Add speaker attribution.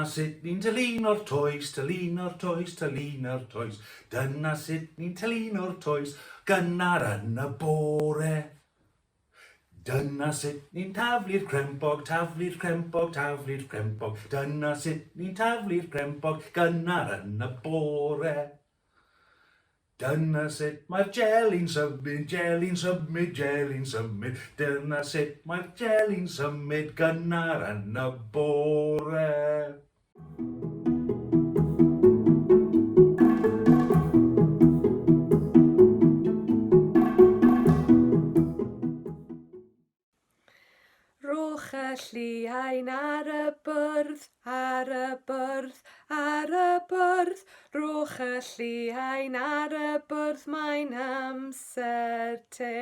Speaker 1: Dyma sut ni'n tyluno'r toes, tyluno'r toes, tyluno'r toes. Dyna sut ni'n tyluno'r toes, gynnar yn y bore. Dyna sut ni'n taflu'r crempog, taflu'r crempog, taflu'r crempog. Dyna sut ni'n taflu'r crempog, gynnar yn y bore. Dyna sut mae'r jeli'n symud, jeli'n symud, jeli'n symud. Dyna sut mae'r jeli'n symud, gynnar yn y bore.
Speaker 2: Rwch y lliain ar y bwrdd, ar y bwrdd, ar y bwrdd. Rwch y lliain ar y bwrdd, mae'n amser te.